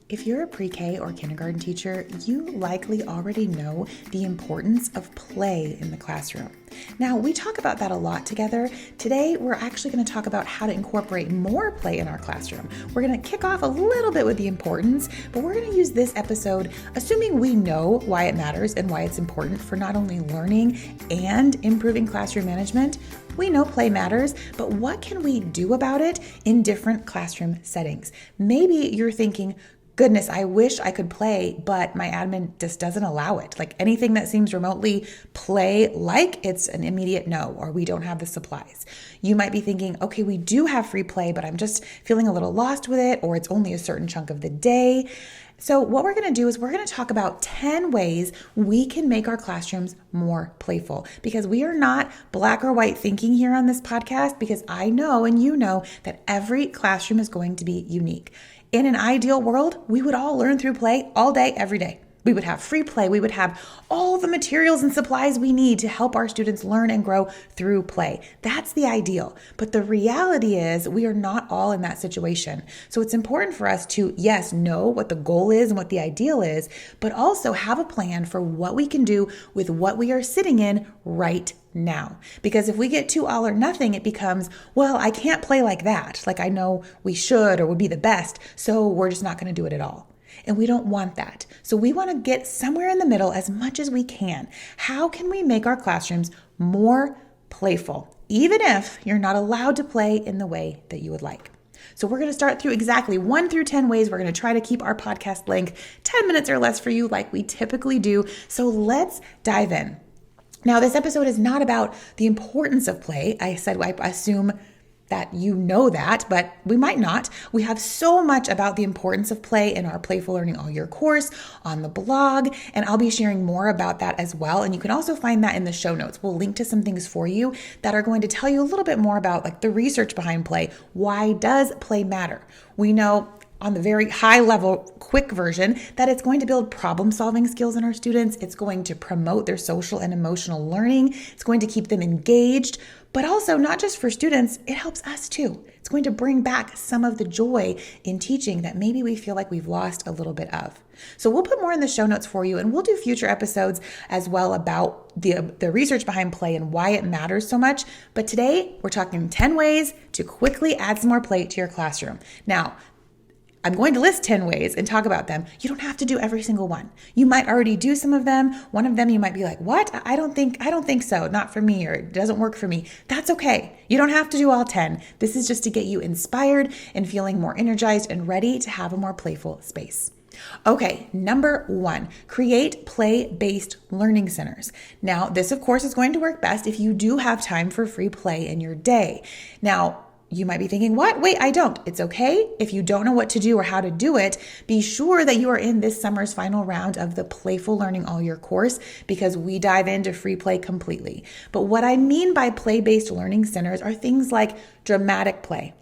If you're a pre-K or kindergarten teacher, you likely already know the importance of play in the classroom. Now, we talk about that a lot together. Today, we're actually going to talk about how to incorporate more play in our classroom. We're going to kick off a little bit with the importance, but we're going to use this episode assuming we know why it matters and why it's important for not only learning and improving classroom management. We know play matters, but what can we do about it in different classroom settings? Maybe you're thinking, goodness, I wish I could play, but my admin just doesn't allow it. Like anything that seems remotely play-like, it's an immediate no, or we don't have the supplies. You might be thinking, okay, we do have free play, but I'm just feeling a little lost with it, or it's only a certain chunk of the day. So what we're going to do is we're going to talk about 10 ways we can make our classrooms more playful, because we are not black or white thinking here on this podcast, because I know and you know that every classroom is going to be unique. In an ideal world, we would all learn through play all day, every day. We would have free play. We would have all the materials and supplies we need to help our students learn and grow through play. That's the ideal. But the reality is we are not all in that situation. So it's important for us to, yes, know what the goal is and what the ideal is, but also have a plan for what we can do with what we are sitting in right now. Because if we get too all or nothing, it becomes, well, I can't play like that. Like I know we should or would be the best, so we're just not going to do it at all. And we don't want that. So we want to get somewhere in the middle as much as we can. How can we make our classrooms more playful, even if you're not allowed to play in the way that you would like? So we're going to start through exactly 1 through 10 ways. We're going to try to keep our podcast length 10 minutes or less for you like we typically do. So let's dive in. Now, this episode is not about the importance of play. I said I assume that you know that, but we might not. We have so much about the importance of play in our Playful Learning All Year course on the blog, and I'll be sharing more about that as well. And you can also find that in the show notes. We'll link to some things for you that are going to tell you a little bit more about like the research behind play. Why does play matter? We know on the very high level, quick version, that it's going to build problem-solving skills in our students. It's going to promote their social and emotional learning. It's going to keep them engaged, but also not just for students, it helps us too. It's going to bring back some of the joy in teaching that maybe we feel like we've lost a little bit of. So we'll put more in the show notes for you, and we'll do future episodes as well about the research behind play and why it matters so much. But today, we're talking 10 ways to quickly add some more play to your classroom. Now, I'm going to list 10 ways and talk about them. You don't have to do every single one. You might already do some of them. One of them you might be like, what? I don't think so. Not for me, or it doesn't work for me. That's okay. You don't have to do all 10. This is just to get you inspired and feeling more energized and ready to have a more playful space. Okay, number 1, create play-based learning centers. Now, this of course is going to work best if you do have time for free play in your day. Now, you might be thinking, what? Wait, I don't. It's okay. If you don't know what to do or how to do it, be sure that you are in this summer's final round of the Playful Learning All Year course, because we dive into free play completely. But what I mean by play-based learning centers are things like dramatic play,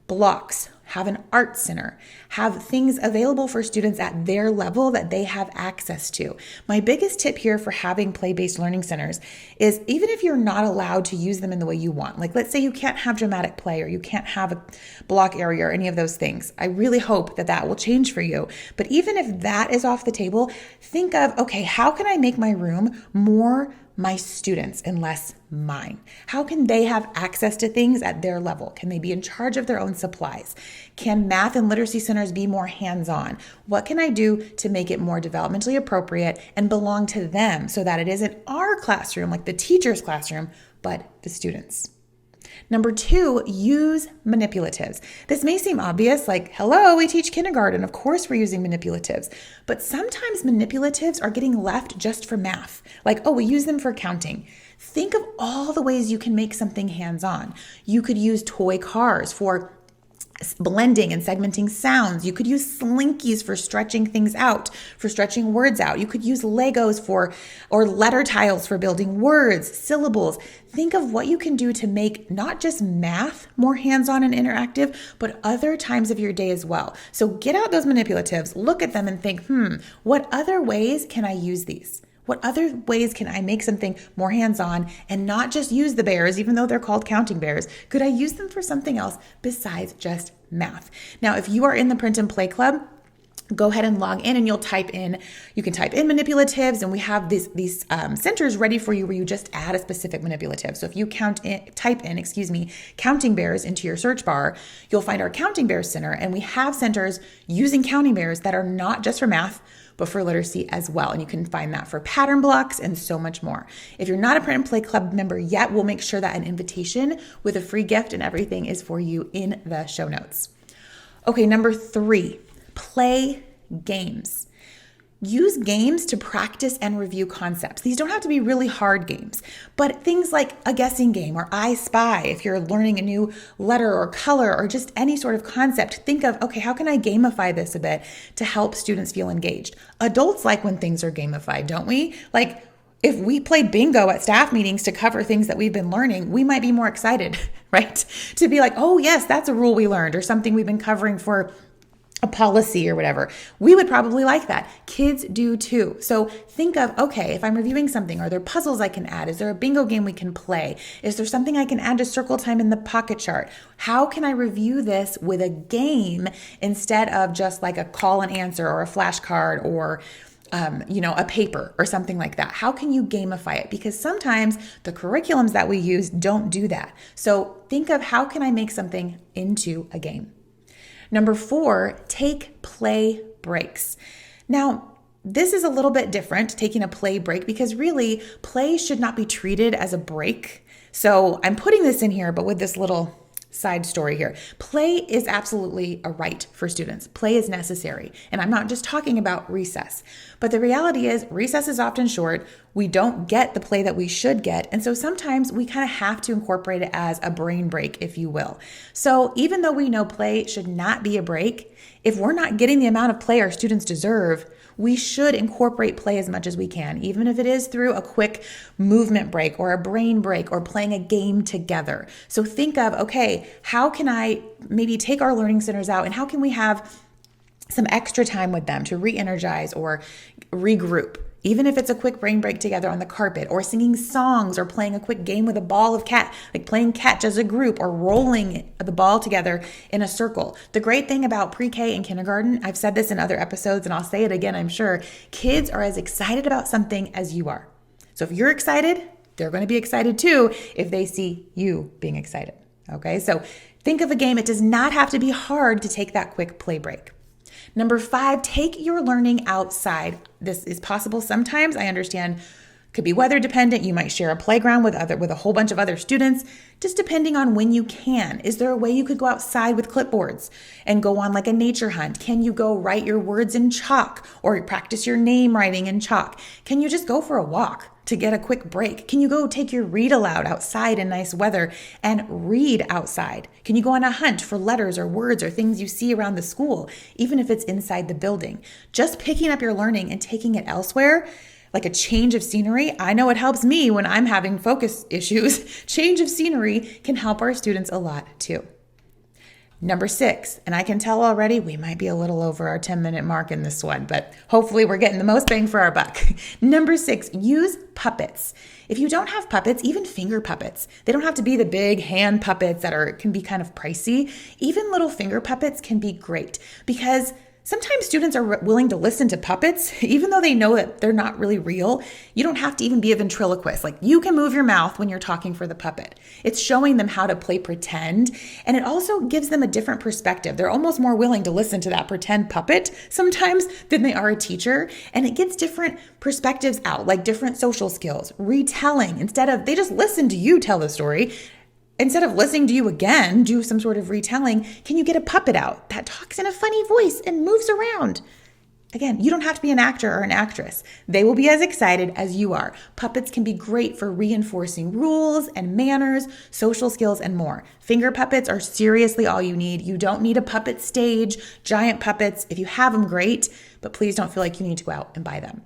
blocks, have an art center, have things available for students at their level that they have access to. My biggest tip here for having play-based learning centers is even if you're not allowed to use them in the way you want, like let's say you can't have dramatic play or you can't have a block area or any of those things. I really hope that that will change for you. But even if that is off the table, think of, okay, how can I make my room more my students and less mine? How can they have access to things at their level? Can they be in charge of their own supplies? Can math and literacy centers be more hands-on? What can I do to make it more developmentally appropriate and belong to them so that it isn't our classroom, like the teacher's classroom, but the students? Number 2, use manipulatives. This may seem obvious, like, hello, we teach kindergarten. Of course we're using manipulatives. But sometimes manipulatives are getting left just for math. Like, oh, we use them for counting. Think of all the ways you can make something hands-on. You could use toy cars for blending and segmenting sounds. You could use slinkies for stretching things out, for stretching words out. You could use Legos or letter tiles for building words, syllables. Think of what you can do to make not just math more hands-on and interactive, but other times of your day as well. So get out those manipulatives, look at them and think, what other ways can I use these? What other ways can I make something more hands-on and not just use the bears, even though they're called counting bears? Could I use them for something else besides just math? Now, if you are in the Print and Play Club, go ahead and log in and you can type in manipulatives, and we have these centers ready for you where you just add a specific manipulative. So if you type in counting bears into your search bar, you'll find our counting bears center, and we have centers using counting bears that are not just for math, but for literacy as well. And you can find that for pattern blocks and so much more. If you're not a Print and Play Club member yet, we'll make sure that an invitation with a free gift and everything is for you in the show notes. Okay, number 3, play games. Use games to practice and review concepts. These don't have to be really hard games, but things like a guessing game or I Spy, if you're learning a new letter or color or just any sort of concept, think of, okay, how can I gamify this a bit to help students feel engaged? Adults like when things are gamified, don't we? Like if we played bingo at staff meetings to cover things that we've been learning, we might be more excited, right? To be like, oh yes, that's a rule we learned or something we've been covering for a policy or whatever. We would probably like that. Kids do too. So think of, okay, if I'm reviewing something, are there puzzles I can add? Is there a bingo game we can play? Is there something I can add to circle time in the pocket chart? How can I review this with a game instead of just like a call and answer or a flashcard or a paper or something like that? How can you gamify it? Because sometimes the curriculums that we use don't do that. So think of, how can I make something into a game? Number 4, take play breaks. Now, this is a little bit different, taking a play break, because really play should not be treated as a break. So I'm putting this in here, but with this little side story here. Play is absolutely a right for students. Play is necessary. And I'm not just talking about recess, but the reality is recess is often short. We don't get the play that we should get. And so sometimes we kind of have to incorporate it as a brain break, if you will. So even though we know play should not be a break, if we're not getting the amount of play our students deserve, we should incorporate play as much as we can, even if it is through a quick movement break or a brain break or playing a game together. So think of, okay, how can I maybe take our learning centers out and how can we have some extra time with them to re-energize or regroup? Even if it's a quick brain break together on the carpet or singing songs or playing a quick game with a ball of cat, like playing catch as a group or rolling the ball together in a circle. The great thing about pre-K and kindergarten, I've said this in other episodes and I'll say it again, I'm sure, kids are as excited about something as you are. So if you're excited, they're going to be excited too if they see you being excited. Okay, so think of a game. It does not have to be hard to take that quick play break. Number 5, take your learning outside. This is possible sometimes. I understand could be weather dependent. You might share a playground with a whole bunch of other students, just depending on when you can. Is there a way you could go outside with clipboards and go on like a nature hunt? Can you go write your words in chalk or practice your name writing in chalk? Can you just go for a walk to get a quick break? Can you go take your read aloud outside in nice weather and read outside? Can you go on a hunt for letters or words or things you see around the school, even if it's inside the building? Just picking up your learning and taking it elsewhere, like a change of scenery. I know it helps me when I'm having focus issues. Change of scenery can help our students a lot too. Number 6, and I can tell already we might be a little over our 10-minute mark in this one, but hopefully we're getting the most bang for our buck. Number 6, use puppets. If you don't have puppets, even finger puppets, they don't have to be the big hand puppets that can be kind of pricey. Even little finger puppets can be great because sometimes students are willing to listen to puppets, even though they know that they're not really real. You don't have to even be a ventriloquist. Like, you can move your mouth when you're talking for the puppet. It's showing them how to play pretend, and it also gives them a different perspective. They're almost more willing to listen to that pretend puppet sometimes than they are a teacher, and it gets different perspectives out, like different social skills, retelling. Instead of, they just listen to you tell the story, instead of listening to you again, do some sort of retelling, can you get a puppet out that talks in a funny voice and moves around? Again, you don't have to be an actor or an actress. They will be as excited as you are. Puppets can be great for reinforcing rules and manners, social skills, and more. Finger puppets are seriously all you need. You don't need a puppet stage, giant puppets. If you have them, great, but please don't feel like you need to go out and buy them.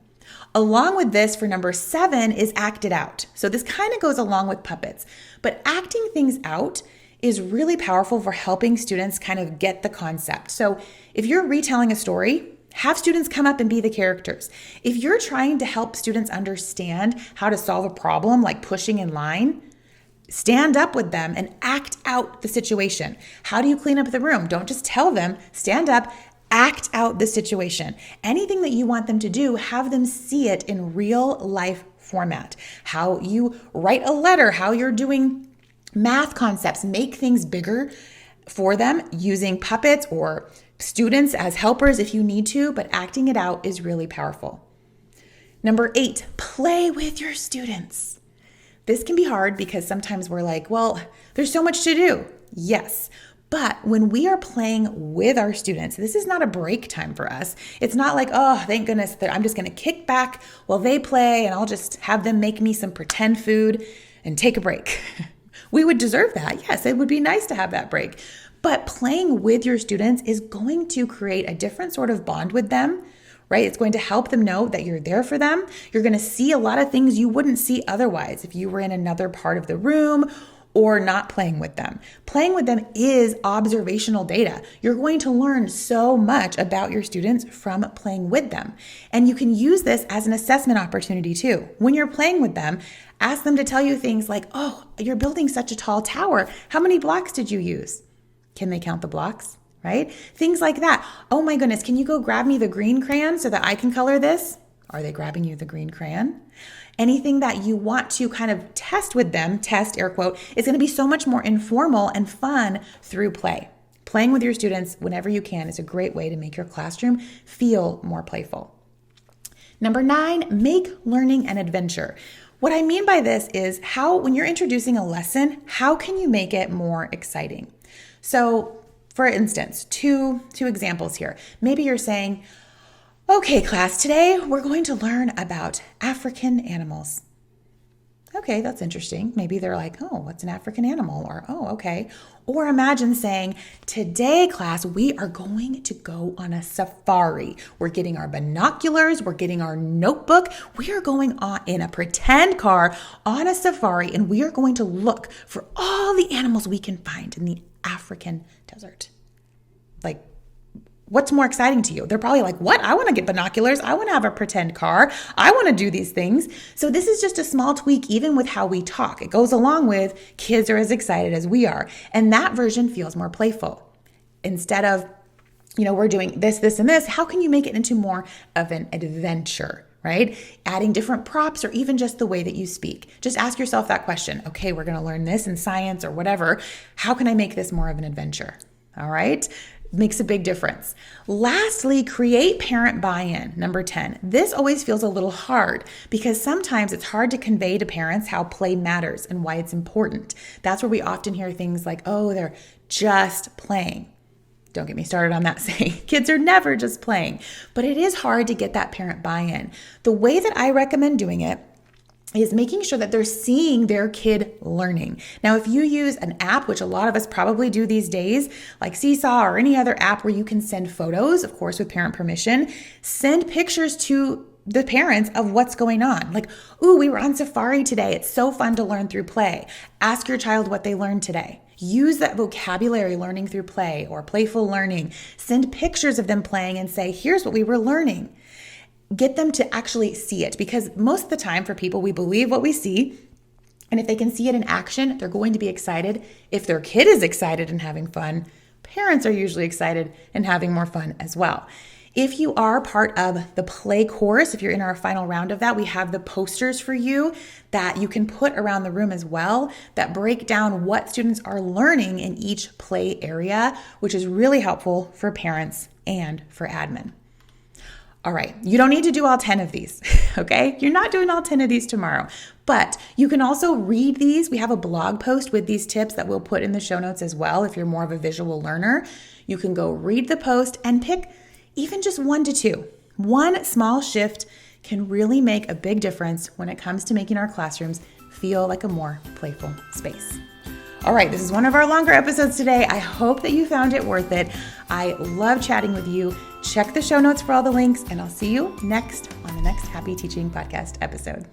Along with this, for number 7 is act it out. So this kind of goes along with puppets, but acting things out is really powerful for helping students kind of get the concept. So if you're retelling a story, have students come up and be the characters. If you're trying to help students understand how to solve a problem, like pushing in line, stand up with them and act out the situation. How do you clean up the room? Don't just tell them, stand up, Act out the situation. Anything that you want them to do, have them see it in real life format. How you write a letter, how you're doing math concepts, make things bigger for them using puppets or students as helpers if you need to, but acting it out is really powerful. Number 8, play with your students. This can be hard because sometimes we're like, well, there's so much to do. Yes. But when we are playing with our students, this is not a break time for us. It's not like, oh, thank goodness that I'm just going to kick back while they play and I'll just have them make me some pretend food and take a break. We would deserve that. Yes, it would be nice to have that break. But playing with your students is going to create a different sort of bond with them, right? It's going to help them know that you're there for them. You're going to see a lot of things you wouldn't see otherwise if you were in another part of the room or not playing with them. Playing with them is observational data. You're going to learn so much about your students from playing with them. And you can use this as an assessment opportunity too. When you're playing with them, ask them to tell you things like, oh, you're building such a tall tower. How many blocks did you use? Can they count the blocks? Right? Things like that. Oh my goodness, can you go grab me the green crayon so that I can color this? Are they grabbing you the green crayon? Anything that you want to kind of test with them, test, air quote, is going to be so much more informal and fun through play. Playing with your students whenever you can is a great way to make your classroom feel more playful. Number 9, make learning an adventure. What I mean by this is when you're introducing a lesson, how can you make it more exciting? So, for instance, two examples here. Maybe you're saying, okay, class, today we're going to learn about African animals. Okay, that's interesting. Maybe they're like, oh, what's an African animal? Or, oh, okay. Or imagine saying, today, class, we are going to go on a safari. We're getting our binoculars. We're getting our notebook. We are going on in a pretend car on a safari, and we are going to look for all the animals we can find in the African desert. Like, what's more exciting to you? They're probably like, what? I want to get binoculars. I want to have a pretend car. I want to do these things. So this is just a small tweak, even with how we talk. It goes along with kids are as excited as we are. And that version feels more playful. Instead of, we're doing this, and this, how can you make it into more of an adventure? Right? Adding different props or even just the way that you speak. Just ask yourself that question. Okay, we're going to learn this in science or whatever. How can I make this more of an adventure? All right. Makes a big difference. Lastly, create parent buy-in. Number 10. This always feels a little hard because sometimes it's hard to convey to parents how play matters and why it's important. That's where we often hear things like, oh, they're just playing. Don't get me started on that saying. Kids are never just playing, but it is hard to get that parent buy-in. The way that I recommend doing it is making sure that they're seeing their kid learning. Now, if you use an app, which a lot of us probably do these days, like Seesaw or any other app where you can send photos, of course, with parent permission, send pictures to the parents of what's going on. Like, ooh, we were on safari today. It's so fun to learn through play. Ask your child what they learned today. Use that vocabulary, learning through play or playful learning. Send pictures of them playing and say, here's what we were learning. Get them to actually see it, because most of the time for people, we believe what we see. And if they can see it in action, they're going to be excited. If their kid is excited and having fun, parents are usually excited and having more fun as well. If you are part of the play course, if you're in our final round of that, we have the posters for you that you can put around the room as well that break down what students are learning in each play area, which is really helpful for parents and for admin. All right, you don't need to do all 10 of these, okay? You're not doing all 10 of these tomorrow, but you can also read these. We have a blog post with these tips that we'll put in the show notes as well. If you're more of a visual learner, you can go read the post and pick even just 1 to 2. One small shift can really make a big difference when it comes to making our classrooms feel like a more playful space. All right, this is one of our longer episodes today. I hope that you found it worth it. I love chatting with you. Check the show notes for all the links, and I'll see you next on the next Happy Teaching Podcast episode.